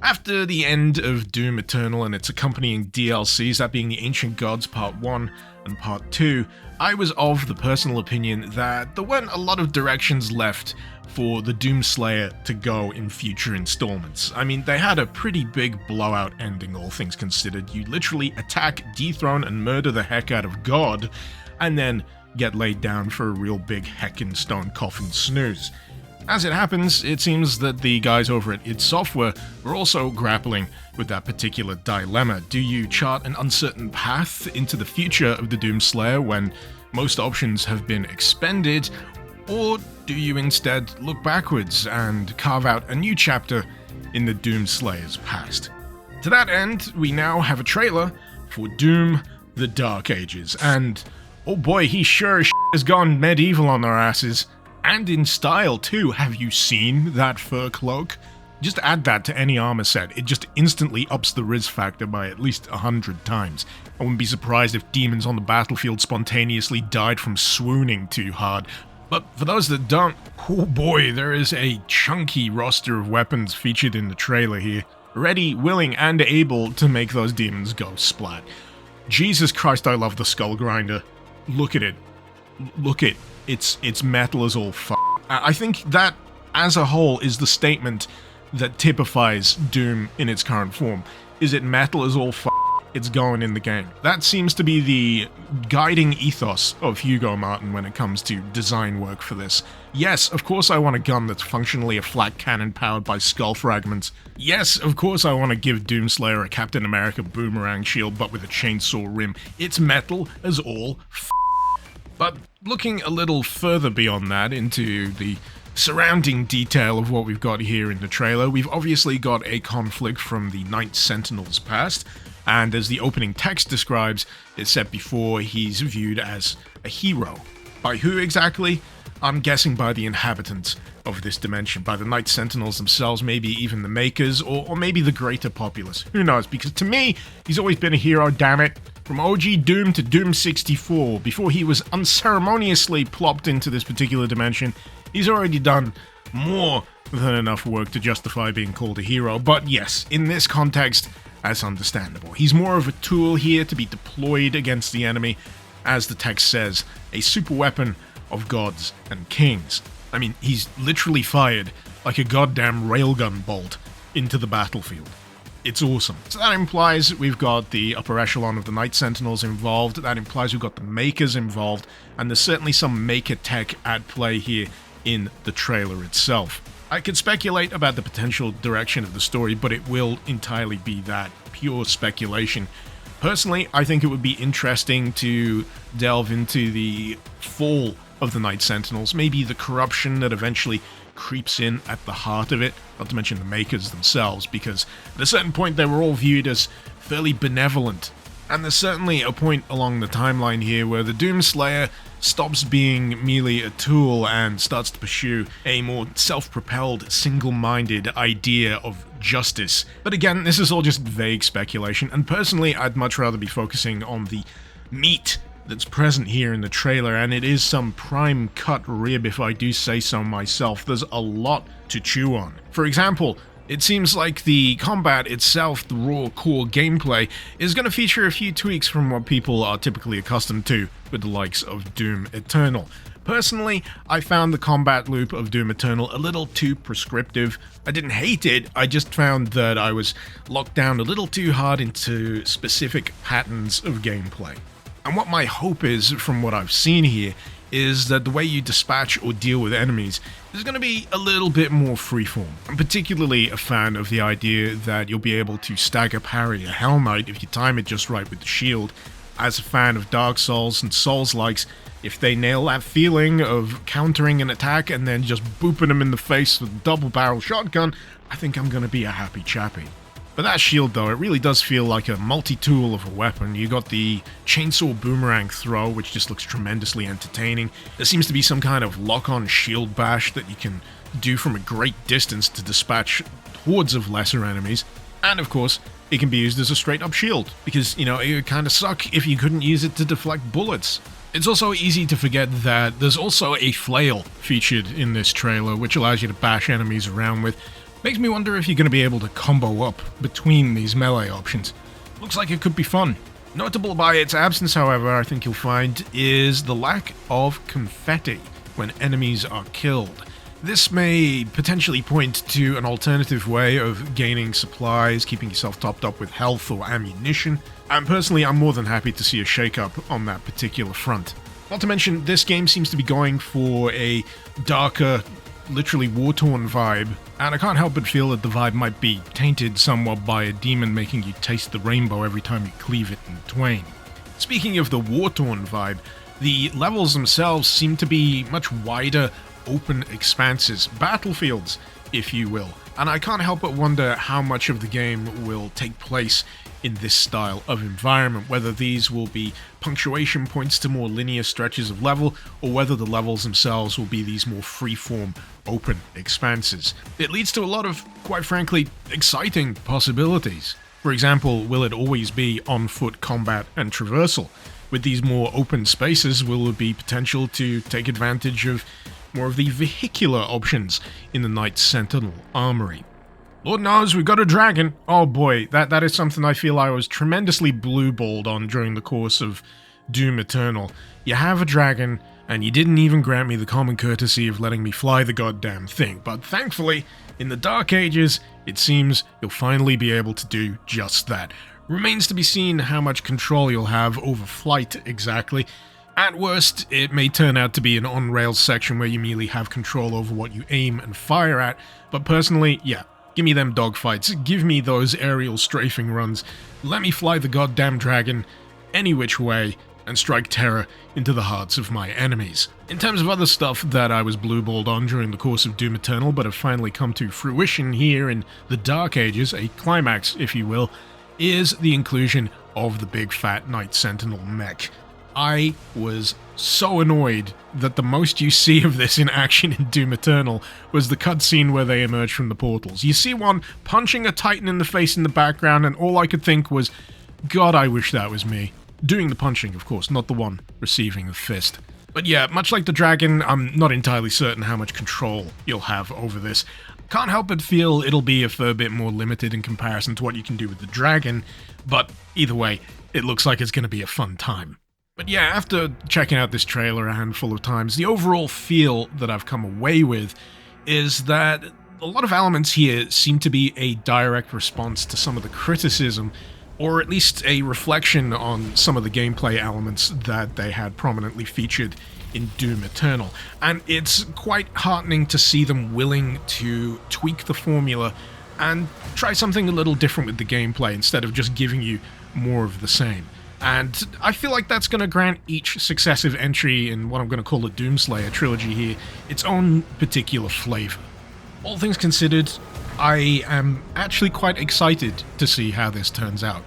After the end of Doom Eternal and its accompanying DLCs, that being the Ancient Gods Part 1 and Part 2, I was of the personal opinion that there weren't a lot of directions left for the Doomslayer to go in future installments. I mean, they had a pretty big blowout ending, all things considered. You literally attack, dethrone, and murder the heck out of God, and then get laid down for a real big heckin' stone coffin snooze. As it happens, it seems that the guys over at id Software were also grappling with that particular dilemma. Do you chart an uncertain path into the future of the Doomslayer when most options have been expended, or do you instead look backwards and carve out a new chapter in the Doomslayer's past? To that end, we now have a trailer for Doom: The Dark Ages, and oh boy, he sure as has gone medieval on our asses. And in style too. Have you seen that fur cloak? Just add that to any armor set, it just instantly ups the Riz factor by at least 100 times. I wouldn't be surprised if demons on the battlefield spontaneously died from swooning too hard. But for those that don't, oh boy, there is a chunky roster of weapons featured in the trailer here. Ready, willing, and able to make those demons go splat. Jesus Christ, I love the Skull Grinder. Look at it. Look it. It's metal as all f***. I think that, as a whole, is the statement that typifies Doom in its current form. Is it metal as all f***? It's going in the game. That seems to be the guiding ethos of Hugo Martin when it comes to design work for this. Yes, of course I want a gun that's functionally a flat cannon powered by skull fragments. Yes, of course I want to give Doomslayer a Captain America boomerang shield but with a chainsaw rim. It's metal as all f***. But looking a little further beyond that into the surrounding detail of what we've got here in the trailer, we've obviously got a conflict from the Night Sentinel's past, and as the opening text describes, it's set before he's viewed as a hero. By who exactly? I'm guessing by the inhabitants of this dimension, by the Night Sentinels themselves, maybe even the makers, or maybe the greater populace. Who knows? Because to me, he's always been a hero, damn it. From OG Doom to Doom 64, before he was unceremoniously plopped into this particular dimension, he's already done more than enough work to justify being called a hero. But yes, in this context, that's understandable. He's more of a tool here to be deployed against the enemy, as the text says, a super weapon of gods and kings. I mean, he's literally fired like a goddamn railgun bolt into the battlefield. It's awesome. So that implies we've got the upper echelon of the Night Sentinels involved, that implies we've got the Makers involved, and there's certainly some Maker tech at play here in the trailer itself. I could speculate about the potential direction of the story, but it will entirely be that, pure speculation. Personally, I think it would be interesting to delve into the fall of the Night Sentinels, maybe the corruption that eventually creeps in at the heart of it, not to mention the Makers themselves, because at a certain point they were all viewed as fairly benevolent. And there's certainly a point along the timeline here where the Doomslayer stops being merely a tool and starts to pursue a more self-propelled, single-minded idea of justice. But again, this is all just vague speculation, and personally I'd much rather be focusing on the meat that's present here in the trailer, and it is some prime cut rib if I do say so myself. There's a lot to chew on. For example, it seems like the combat itself, the raw core gameplay, is going to feature a few tweaks from what people are typically accustomed to with the likes of Doom Eternal. Personally, I found the combat loop of Doom Eternal a little too prescriptive. I didn't hate it, I just found that I was locked down a little too hard into specific patterns of gameplay. And what my hope is, from what I've seen here, is that the way you dispatch or deal with enemies is going to be a little bit more freeform. I'm particularly a fan of the idea that you'll be able to stagger parry a Hell Knight if you time it just right with the shield. As a fan of Dark Souls and Souls-likes, if they nail that feeling of countering an attack and then just booping them in the face with a double-barrel shotgun, I think I'm going to be a happy chappy. But that shield though, it really does feel like a multi-tool of a weapon. You got the chainsaw boomerang throw, which just looks tremendously entertaining. There seems to be some kind of lock-on shield bash that you can do from a great distance to dispatch hordes of lesser enemies. And of course, it can be used as a straight-up shield, because, you know, it would kind of suck if you couldn't use it to deflect bullets. It's also easy to forget that there's also a flail featured in this trailer, which allows you to bash enemies around with. Makes me wonder if you're going to be able to combo up between these melee options. Looks like it could be fun. Notable by its absence, however, I think you'll find, is the lack of confetti when enemies are killed. This may potentially point to an alternative way of gaining supplies, keeping yourself topped up with health or ammunition, and personally I'm more than happy to see a shakeup on that particular front. Not to mention, this game seems to be going for a darker, literally war-torn vibe, and I can't help but feel that the vibe might be tainted somewhat by a demon making you taste the rainbow every time you cleave it in twain. Speaking of the war-torn vibe, the levels themselves seem to be much wider, open expanses, battlefields, if you will, and I can't help but wonder how much of the game will take place in this style of environment, whether these will be punctuation points to more linear stretches of level, or whether the levels themselves will be these more freeform, open expanses. It leads to a lot of, quite frankly, exciting possibilities. For example, will it always be on-foot combat and traversal? With these more open spaces, will there be potential to take advantage of more of the vehicular options in the Knight Sentinel armory? Lord knows, we've got a dragon. Oh boy, that is something I feel I was tremendously blue-balled on during the course of Doom Eternal. You have a dragon, and you didn't even grant me the common courtesy of letting me fly the goddamn thing. But thankfully, in the Dark Ages, it seems you'll finally be able to do just that. Remains to be seen how much control you'll have over flight exactly. At worst, it may turn out to be an on-rails section where you merely have control over what you aim and fire at, but personally, yeah. Give me them dogfights, give me those aerial strafing runs, let me fly the goddamn dragon any which way and strike terror into the hearts of my enemies. In terms of other stuff that I was blue-balled on during the course of Doom Eternal but have finally come to fruition here in the Dark Ages, a climax if you will, is the inclusion of the big fat Knight Sentinel mech. I was so annoyed that the most you see of this in action in Doom Eternal was the cutscene where they emerge from the portals. You see one punching a titan in the face in the background, and all I could think was, God, I wish that was me. Doing the punching, of course, not the one receiving the fist. But yeah, much like the dragon, I'm not entirely certain how much control you'll have over this. Can't help but feel it'll be a fair bit more limited in comparison to what you can do with the dragon, but either way, it looks like it's going to be a fun time. But yeah, after checking out this trailer a handful of times, the overall feel that I've come away with is that a lot of elements here seem to be a direct response to some of the criticism, or at least a reflection on some of the gameplay elements that they had prominently featured in Doom Eternal. And it's quite heartening to see them willing to tweak the formula and try something a little different with the gameplay instead of just giving you more of the same. And I feel like that's going to grant each successive entry in what I'm going to call the Doomslayer trilogy here its own particular flavor. All things considered, I am actually quite excited to see how this turns out.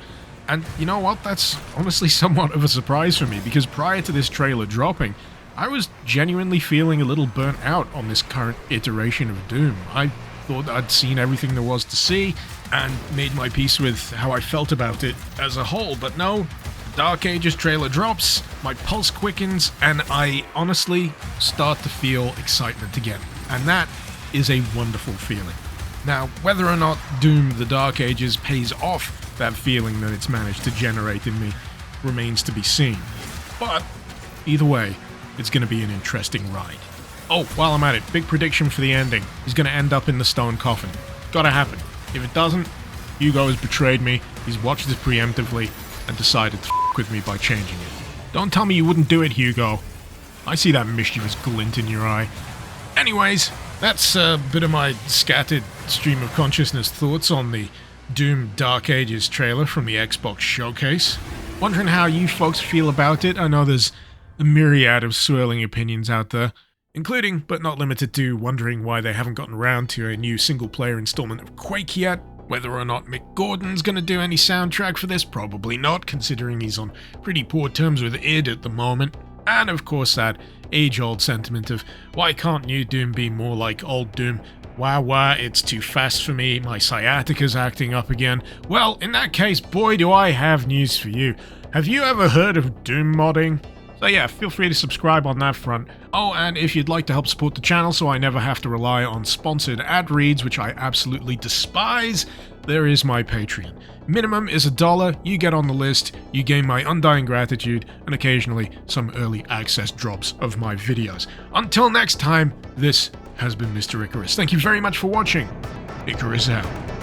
And you know what, that's honestly somewhat of a surprise for me, because prior to this trailer dropping, I was genuinely feeling a little burnt out on this current iteration of Doom. I thought I'd seen everything there was to see, and made my peace with how I felt about it as a whole, but no, Dark Ages trailer drops, my pulse quickens, and I honestly start to feel excitement again. And that is a wonderful feeling. Now, whether or not Doom the Dark Ages pays off that feeling that it's managed to generate in me remains to be seen. But, either way, it's going to be an interesting ride. Oh, while I'm at it, big prediction for the ending. He's going to end up in the stone coffin. Gotta happen. If it doesn't, Hugo has betrayed me, he's watched this preemptively, and decided to f*** with me by changing it. Don't tell me you wouldn't do it, Hugo. I see that mischievous glint in your eye. Anyways, that's a bit of my scattered stream of consciousness thoughts on the Doom Dark Ages trailer from the Xbox Showcase. Wondering how you folks feel about it. I know there's a myriad of swirling opinions out there, including, but not limited to, wondering why they haven't gotten around to a new single-player installment of Quake yet. Whether or not Mick Gordon's going to do any soundtrack for this, probably not, considering he's on pretty poor terms with id at the moment. And of course that age-old sentiment of, why can't new Doom be more like old Doom? Wah, it's too fast for me, my sciatica's acting up again. Well, in that case, boy do I have news for you. Have you ever heard of Doom modding? So yeah, feel free to subscribe on that front. Oh, and if you'd like to help support the channel so I never have to rely on sponsored ad reads, which I absolutely despise, there is my Patreon. Minimum is $1, you get on the list, you gain my undying gratitude, and occasionally some early access drops of my videos. Until next time, this has been Mr. Icarus. Thank you very much for watching. Icarus out.